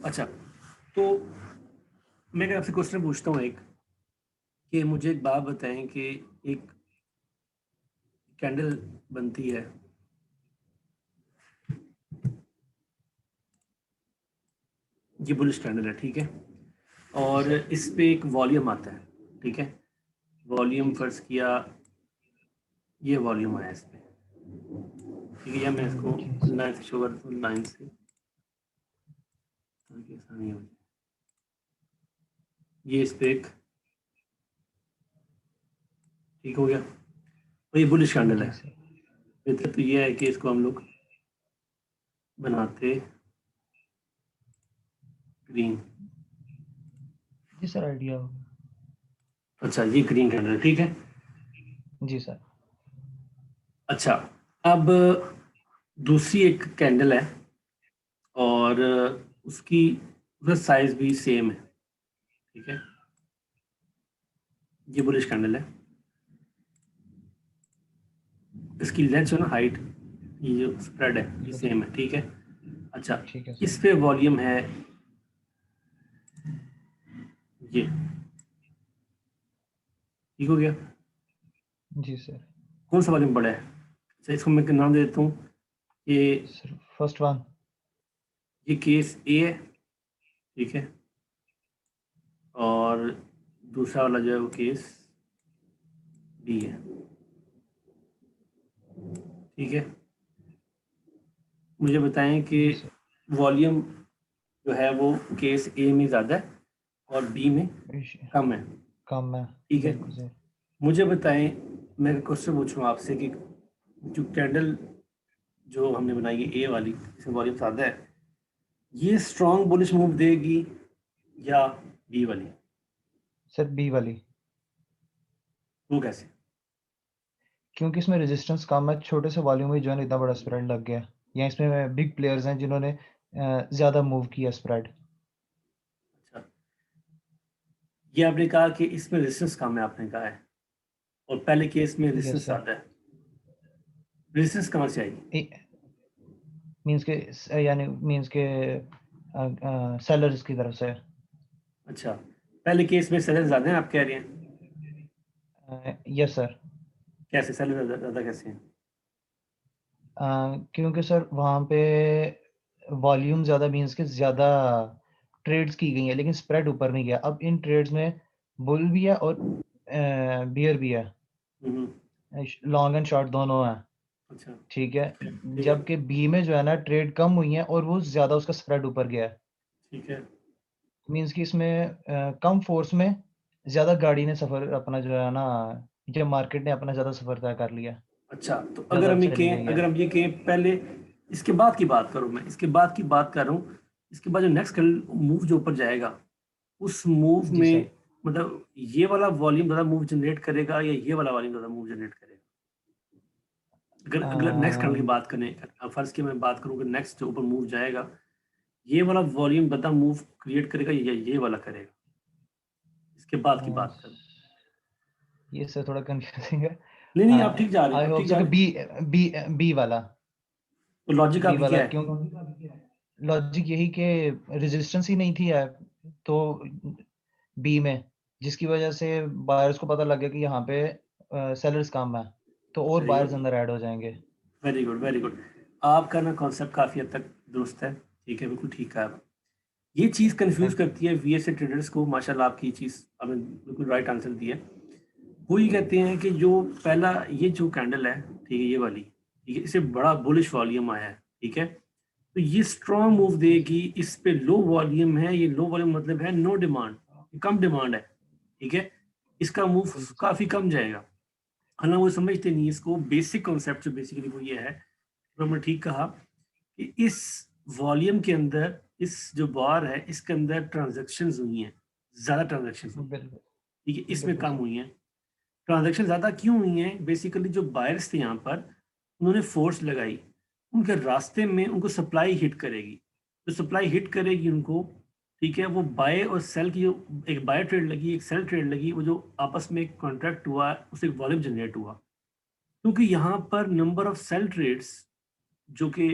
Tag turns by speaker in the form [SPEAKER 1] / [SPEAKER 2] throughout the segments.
[SPEAKER 1] अच्छा, तो मैं अगर आपसे क्वेश्चन पूछता हूँ एक, कि मुझे एक बात बताएं कि एक कैंडल बनती है, ये बुलिश कैंडल है, ठीक है,
[SPEAKER 2] जी
[SPEAKER 1] और
[SPEAKER 2] सर।
[SPEAKER 1] इस पे एक वॉल्यूम आता है, ठीक है, वॉल्यूम
[SPEAKER 2] जी जी।
[SPEAKER 1] फर्ज किया, ये वॉल्यूम आया इस पे, ठीक है, या मैं इसको
[SPEAKER 2] जी सर।
[SPEAKER 1] लाइन से शो करता हूँ, लाइन से, ताकि ऐसा नहीं हो जाए। ये इस पे एक, ठीक हो गया, तो ये बुलिश कैंडल है।
[SPEAKER 2] जी सर।
[SPEAKER 1] बेहतर तो ये है कि इसको हम लोग बनाते ग्रीन।
[SPEAKER 2] जी सर, आइडिया होगा।
[SPEAKER 1] अच्छा, ये ग्रीन कैंडल है, ठीक है।
[SPEAKER 2] जी सर।
[SPEAKER 1] अच्छा, अब दूसरी एक कैंडल है, और उसकी उसका साइज भी सेम है, ठीक है, ये बुलिश कैंडल है, इसकी लेंथ जो है ना, हाइट, ये जो स्प्रेड है ये
[SPEAKER 2] जी
[SPEAKER 1] सेम है, ठीक है। अच्छा,
[SPEAKER 2] ठीक है
[SPEAKER 1] इस
[SPEAKER 2] सर।
[SPEAKER 1] पे वॉल्यूम है ये, ठीक हो गया।
[SPEAKER 2] जी सर।
[SPEAKER 1] कौन सा वॉल्यूम बड़ा है? अच्छा, इसको मैं नाम दे देता हूँ, ये
[SPEAKER 2] सर फर्स्ट वन।
[SPEAKER 1] ये केस ए है, ठीक है, और दूसरा वाला जो है वो केस बी है, ठीक है। मुझे बताएं कि
[SPEAKER 2] जी सर।
[SPEAKER 1] वॉल्यूम जो है वो केस ए में ज़्यादा है और बी में कम है,
[SPEAKER 2] कम है।
[SPEAKER 1] ठीक है।
[SPEAKER 2] बिल्कुल सर।
[SPEAKER 1] मुझे बताएं, मैं क्वेश्चन पूछूँ आपसे कि जो कैंडल जो हमने बनाई है ए वाली, इसमें वॉल्यूम ज़्यादा है, ये स्ट्रॉन्ग बुलिश मूव देगी या बी वाली?
[SPEAKER 2] सर बी वाली।
[SPEAKER 1] वो कैसे?
[SPEAKER 2] क्योंकि इसमें रेजिस्टेंस कम है, छोटे से वॉल्यूम में जो है ना इतना बड़ा स्प्रेड लग गया, या इसमें बिग प्लेयर्स हैं जिन्होंने ज़्यादा मूव किया स्प्रेड।
[SPEAKER 1] अच्छा, ये आपने कहा कि इसमें रेजिस्टेंस कम है, आपने कहा है, और पहले केस में
[SPEAKER 2] यस
[SPEAKER 1] रेजिस्टेंस
[SPEAKER 2] सर।
[SPEAKER 1] ज़्यादा है, रेजिस्टेंस कहाँ से आएगी?
[SPEAKER 2] मींस के यानी मींस के सेलर्स की तरफ से।
[SPEAKER 1] अच्छा, पहले केस में सेलर ज़्यादा हैं, आप कह रहे हैं?
[SPEAKER 2] Yes sir.
[SPEAKER 1] कैसे सेलर ज़्यादा कैसे हैं?
[SPEAKER 2] क्योंकि सर वहाँ पे वॉल्यूम ज़्यादा मींस के ज़्यादा ट्रेड्स की गई हैं, लेकिन स्प्रेड ऊपर नहीं गया। अब इन ट्रेड्स में बुल भी है और बियर भी है,
[SPEAKER 1] हम्म,
[SPEAKER 2] लॉन्ग एंड शॉर्ट दोनों हैं।
[SPEAKER 1] अच्छा,
[SPEAKER 2] ठीक है।
[SPEAKER 1] ठीक है,
[SPEAKER 2] जबकि बी में जो है ना ट्रेड कम हुई है और वो ज़्यादा उसका स्प्रेड ऊपर गया है।
[SPEAKER 1] ठीक है।
[SPEAKER 2] मींस कि इसमें कम फोर्स में ज़्यादा गाड़ी ने सफ़र अपना जो है ना, ये मार्केट ने अपना ज़्यादा सफ़र तय कर लिया,
[SPEAKER 1] अच्छा, तो अगर
[SPEAKER 2] ज़्यादा
[SPEAKER 1] हम ये
[SPEAKER 2] चली
[SPEAKER 1] कहें,
[SPEAKER 2] गई
[SPEAKER 1] अगर
[SPEAKER 2] है।
[SPEAKER 1] हम ये कहें पहले, इसके बाद की बात करूं, मैं इसके बाद की बात कर रहा हूँ, इसके बाद जो नेक्स्ट मूव जो ऊपर जाएगा, उस मूव
[SPEAKER 2] जी सर।
[SPEAKER 1] में मतलब ये वाला वॉल्यूम ज़्यादा मूव जनरेट करेगा या ये वाला वॉल्यूम ज़्यादा मूव जनरेट करेगा? अगर अगर नेक्स्ट कैंडल की
[SPEAKER 2] अम,
[SPEAKER 1] बात करें, फर्स्ट की मैं बात करूँ कि नेक्स्ट जो ऊपर मूव जाएगा, ये वाला वॉल्यूम ज़्यादा मूव क्रिएट करेगा या ये वाला करेगा? इसके बाद की
[SPEAKER 2] अ,
[SPEAKER 1] बात करूँ।
[SPEAKER 2] ये सर थोड़ा कंफ्यूजिंग है।
[SPEAKER 1] नहीं नहीं, आप ठीक जा रहे हैं,
[SPEAKER 2] आई
[SPEAKER 1] आप
[SPEAKER 2] होप
[SPEAKER 1] ठीक
[SPEAKER 2] सो
[SPEAKER 1] जा
[SPEAKER 2] कि
[SPEAKER 1] रहे हैं।
[SPEAKER 2] बी बी वाला।
[SPEAKER 1] तो लॉजिक
[SPEAKER 2] बी
[SPEAKER 1] आपकी
[SPEAKER 2] वाला
[SPEAKER 1] क्या है?
[SPEAKER 2] क्यों? लॉजिक यही कि रेजिस्टेंस ही नहीं थी यार, तो बी में, जिसकी वजह से बायर्स को पता लग गया कि यहाँ पे सेलर्स कम है, तो और
[SPEAKER 1] वेरी
[SPEAKER 2] बायर्स
[SPEAKER 1] गुड,
[SPEAKER 2] अंदर ऐड हो जाएंगे।
[SPEAKER 1] Very good, very good. आपका ना कॉन्सेप्ट काफ़ी हद तक दुरुस्त है, ठीक है, बिल्कुल ठीक है। ये चीज़ कंफ्यूज
[SPEAKER 2] थैंक यू।
[SPEAKER 1] करती है वीएसए ट्रेडर्स को, माशाल्लाह आपकी चीज़ आपने बिल्कुल राइट आंसर दिया है। वो ये कहते हैं कि जो पहला ये जो कैंडल है, ठीक है, ये वाली, ठीक है, इसे बड़ा बुलिश वॉल्यूम आया है, ठीक है, तो ये स्ट्रॉन्ग मूव
[SPEAKER 2] जी सर।
[SPEAKER 1] देगी। इस पे लो वॉल्यूम है, ये लो वॉल्यूम मतलब है नो डिमांड, कम डिमांड है, ठीक है, इसका मूव
[SPEAKER 2] बिल्कुल सर।
[SPEAKER 1] काफ़ी कम जाएगा। हालांकि वो समझते नहीं इसको, बेसिक कॉन्सेप्ट जो बेसिकली वो ये है, तो हमने ठीक कहा कि इस वॉल्यूम के अंदर, इस जो बार है इसके अंदर ट्रांजेक्शन हुई हैं, ज़्यादा ट्रांजेक्शन हुई हैं,
[SPEAKER 2] बिल्कुल।
[SPEAKER 1] ठीक है, इसमें
[SPEAKER 2] बिल्कुल
[SPEAKER 1] कम
[SPEAKER 2] सर।
[SPEAKER 1] हुई हैं। ट्रांजेक्शन ज़्यादा क्यों हुई हैं? बेसिकली जो बायर्स थे यहाँ पर, उन्होंने फोर्स लगाई, उनके रास्ते में उनको सप्लाई हिट करेगी, जो सप्लाई हिट करेगी उनको, ठीक है, वो बाय और सेल की जो एक बाय ट्रेड लगी, एक सेल ट्रेड लगी, वो जो आपस में एक कॉन्ट्रैक्ट हुआ, उससे एक वॉल्यूम जनरेट हुआ, क्योंकि यहाँ पर नंबर ऑफ सेल ट्रेड्स जो कि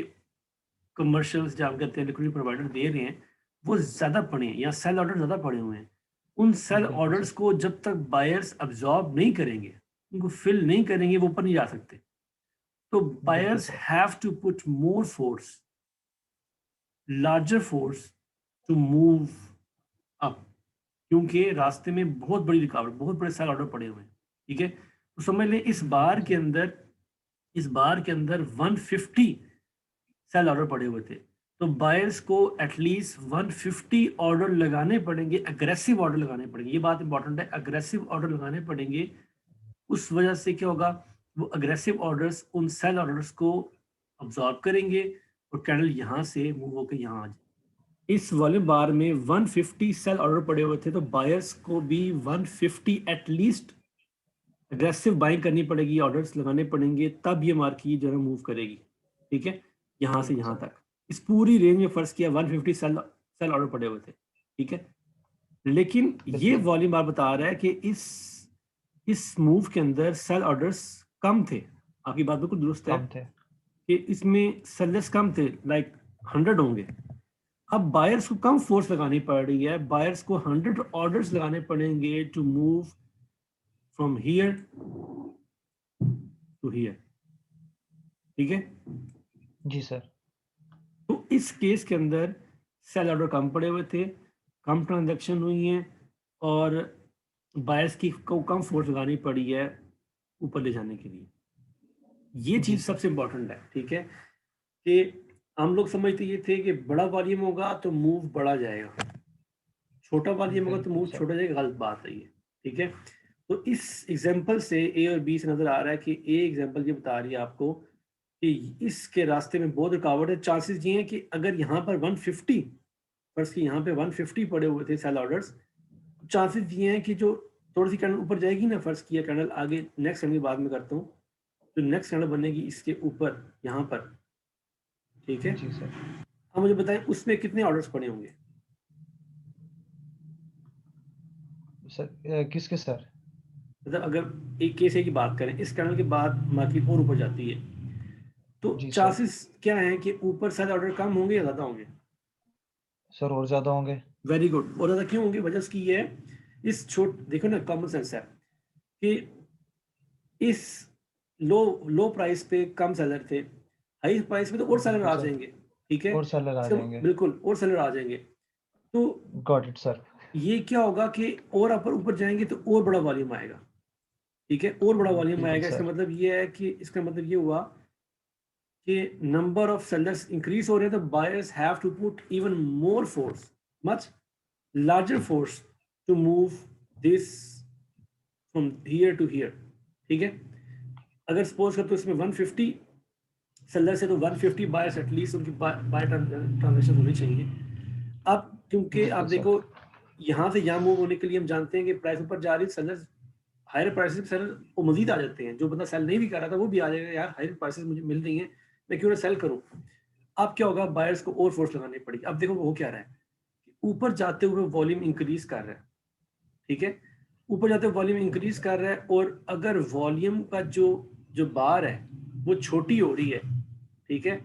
[SPEAKER 1] कमर्शियल्स जहाँ कहते हैं लिक्विडिटी प्रोवाइडर दे रहे हैं, वो ज़्यादा पड़े हैं या सेल ऑर्डर ज़्यादा पड़े हुए हैं, उन सेल
[SPEAKER 2] बिल्कुल
[SPEAKER 1] ऑर्डर्स
[SPEAKER 2] सर।
[SPEAKER 1] को जब तक बायर्स अब्जॉर्ब नहीं करेंगे, उनको फिल नहीं करेंगे, वो ऊपर नहीं जा सकते। तो
[SPEAKER 2] बिल्कुल
[SPEAKER 1] buyers
[SPEAKER 2] sir.
[SPEAKER 1] Have to put more force, larger force to move up, क्योंकि रास्ते में बहुत बड़ी रुकावट, बहुत बड़े सेल ऑर्डर पड़े हुए हैं। ठीक है, तो समझ लें इस बार के अंदर 150 सेल ऑर्डर पड़े हुए थे, तो बायर्स को एटलीस्ट 150 ऑर्डर लगाने पड़ेंगे, अग्रेसिव ऑर्डर लगाने पड़ेंगे। ये बात इंपॉर्टेंट है, अग्रेसिव ऑर्डर लगाने पड़ेंगे। उस वजह से क्या होगा, वो अग्रेसिव ऑर्डर्स उन सेल ऑर्डर्स को अब्सॉर्ब करेंगे और कैंडल यहाँ से मूव होकर यहाँ आ जाए। इस वॉल्यूम बार में 150 सेल ऑर्डर पड़े हुए थे, तो बायर्स को भी 150 एटलीस्ट अग्रेसिव बाइंग करनी पड़ेगी, ऑर्डर्स लगाने पड़ेंगे, तब ये मार्केट जो है मूव करेगी। ठीक है, यहाँ से
[SPEAKER 2] बिल्कुल
[SPEAKER 1] यहाँ
[SPEAKER 2] सर।
[SPEAKER 1] तक इस पूरी रेंज में फर्ज किया 150 सेल ऑर्डर पड़े हुए थे। ठीक है, लेकिन ये
[SPEAKER 2] बिल्कुल
[SPEAKER 1] वॉल्यूम बार बता रहा है कि इस मूव के अंदर सेल ऑर्डर्स कम थे। आपकी बात बिल्कुल दुरुस्त है
[SPEAKER 2] कम थे।
[SPEAKER 1] कि इसमें सेलर्स कम थे, लाइक 100 होंगे। अब बायर्स को कम फोर्स लगानी पड़ रही है, बायर्स को 100 ऑर्डर्स लगाने पड़ेंगे to move from here to here. ठीक है,
[SPEAKER 2] जी सर।
[SPEAKER 1] तो इस केस के अंदर सेल ऑर्डर कम पड़े हुए थे, कम ट्रांजैक्शन हुई हैं और बायर्स की को कम फोर्स लगानी पड़ी है ऊपर ले जाने के लिए। ये
[SPEAKER 2] जी
[SPEAKER 1] चीज़
[SPEAKER 2] सर।
[SPEAKER 1] सबसे इंपॉर्टेंट है। ठीक है, कि हम लोग समझते ये थे कि बड़ा वॉल्यूम होगा तो मूव बढ़ा जाएगा, छोटा वॉल्यूम होगा तो
[SPEAKER 2] बिल्कुल
[SPEAKER 1] मूव
[SPEAKER 2] सर।
[SPEAKER 1] छोटा जाएगा, गलत बात है ये। ठीक है, तो इस एग्जांपल से ए और बी से नजर आ रहा है कि ए एग्जांपल ये बता रही है आपको कि इसके रास्ते में बहुत रुकावट है। चांसेस ये हैं कि अगर यहाँ पर 150 फर्स्ट की यहाँ पे 150 पड़े हुए थे सेल ऑर्डर्स, चांसेस ये हैं कि जो थोड़ी सी कैंडल ऊपर जाएगी ना, फर्स्ट किया कैंडल आगे नेक्स्ट कैंडल बाद में करता हूँ, तो नेक्स्ट कैंडल बनेगी इसके ऊपर यहाँ पर। ठीक है,
[SPEAKER 2] जी सर।
[SPEAKER 1] अब मुझे बताएं उसमें कितने ऑर्डर्स पड़े होंगे।
[SPEAKER 2] सर किसके सर?
[SPEAKER 1] मतलब अगर एक केस ए की बात करें, इस कैंडल के बाद मार्केट और ऊपर जाती है, तो
[SPEAKER 2] जी सर।
[SPEAKER 1] चांसेस क्या है कि ऊपर सेल ऑर्डर कम होंगे या ज़्यादा होंगे?
[SPEAKER 2] सर और ज़्यादा होंगे।
[SPEAKER 1] Very good. और ज़्यादा क्यों होंगे? वजह इसकी ये है, इस छोट देखो ना, कॉमन सेंस है कि इस लो लो प्राइस पे कम सेलर थे, हाई प्राइस पे तो और सेलर
[SPEAKER 2] बिल्कुल
[SPEAKER 1] आ
[SPEAKER 2] सर।
[SPEAKER 1] जाएंगे। ठीक है,
[SPEAKER 2] और सेलर आ
[SPEAKER 1] इसका
[SPEAKER 2] जाएंगे।
[SPEAKER 1] बिल्कुल और सेलर आ जाएंगे। तो
[SPEAKER 2] गॉट इट सर।
[SPEAKER 1] ये क्या होगा कि और ऊपर ऊपर जाएंगे तो और बड़ा वॉल्यूम आएगा। ठीक है, और बड़ा वॉल्यूम
[SPEAKER 2] बिल्कुल
[SPEAKER 1] आएगा, इसका
[SPEAKER 2] सर।
[SPEAKER 1] मतलब ये है कि इसका मतलब ये हुआ कि नंबर ऑफ सेलर्स इंक्रीज हो रहे हैं, तो buyers have to put even more force, much larger force to move this from here to here. ठीक है, अगर सपोज करते इसमें 150 सेलर्स है तो 150 बायर्स एटलीस्ट उनकी बाय ट्रांजेक्शन होनी चाहिए। अब क्योंकि आप
[SPEAKER 2] बिल्कुल सर।
[SPEAKER 1] देखो यहाँ से यहाँ मूव होने के लिए हम जानते हैं कि प्राइस ऊपर जा रही है, सेलर्स हायर प्राइसेस सेलर वो मजीद आ जाते हैं। जो बंदा सेल नहीं भी कर रहा था वो भी आ जाएगा, यार हायर प्राइसेस मुझे मिल रही हैं, मैं क्यों ना सेल करूं। अब क्या होगा, बायर्स को और फोर्स लगानी पड़ेगी। अब देखो वो क्या रहा है, ऊपर जाते हुए वॉल्यूम इंक्रीज कर रहा है। ठीक है, ऊपर जाते हुए वॉल्यूम इंक्रीज कर रहा है, और अगर वॉल्यूम का जो जो बार है वो छोटी हो रही है, ठीक है,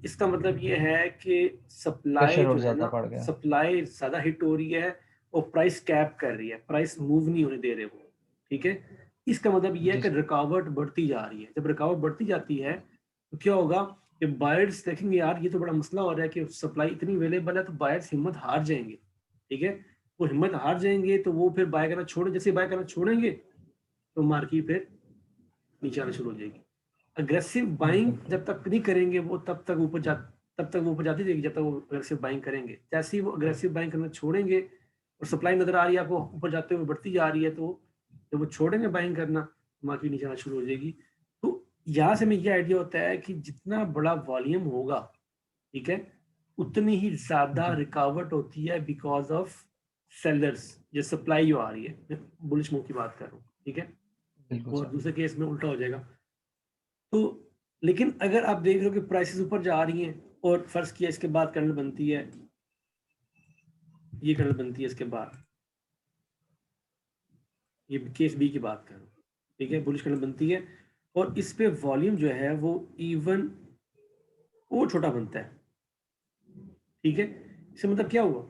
[SPEAKER 1] इसका मतलब ये है कि सप्लाई
[SPEAKER 2] प्रेशर और
[SPEAKER 1] जो है
[SPEAKER 2] ज़्यादा
[SPEAKER 1] ना,
[SPEAKER 2] बढ़ गया।
[SPEAKER 1] सप्लाई ज्यादा हिट हो रही है और प्राइस कैप कर रही है, प्राइस मूव नहीं होने दे रहे वो। ठीक है, इसका मतलब ये है
[SPEAKER 2] जी
[SPEAKER 1] कि
[SPEAKER 2] सर।
[SPEAKER 1] रुकावट बढ़ती जा रही है। जब रुकावट बढ़ती जाती है तो क्या होगा कि बायर्स देखेंगे यार ये तो बड़ा मसला हो रहा है कि सप्लाई इतनी अवेलेबल है, तो बायर्स हिम्मत हार जाएंगे। ठीक है, वो हिम्मत हार जाएंगे तो वो फिर बाय करना छोड़े, जैसे बाय करना छोड़ेंगे तो मार्केट फिर नीचे आना शुरू हो जाएगी। अग्रेसिव बाइंग
[SPEAKER 2] बिल्कुल।
[SPEAKER 1] जब तक नहीं करेंगे वो तब तक वो ऊपर जाती रहेगी जब तक वो अग्रेसिव बाइंग करेंगे। जैसे ही वो अग्रेसिव बाइंग करना छोड़ेंगे और सप्लाई नजर आ रही है आपको ऊपर जाते हुए बढ़ती जा रही है, तो जब वो छोड़ेंगे बाइंग करना, मार्केट नीचे आना शुरू हो जाएगी। तो यहाँ से हमें ये आइडिया होता है कि जितना बड़ा वॉल्यूम होगा, ठीक है, उतनी ही ज्यादा
[SPEAKER 2] जी।
[SPEAKER 1] रिकावट होती है बिकॉज ऑफ सेलर्स, जो सप्लाई जो आ रही है। मैं बुलिश मूव की बात कर रहा हूँ। ठीक है,
[SPEAKER 2] बिल्कुल
[SPEAKER 1] और
[SPEAKER 2] सर।
[SPEAKER 1] दूसरे केस में उल्टा हो जाएगा। तो लेकिन अगर आप देख रहे हो कि प्राइसेस ऊपर जा रही हैं और फर्ज किया इसके बाद कैंडल बनती है, ये कैंडल बनती है इसके बाद, ये केस बी की बात कर रहा हूँ। ठीक है, बुलिश कैंडल बनती है और इस पे वॉल्यूम जो है वो इवन और छोटा बनता है। ठीक है, इसका मतलब क्या हुआ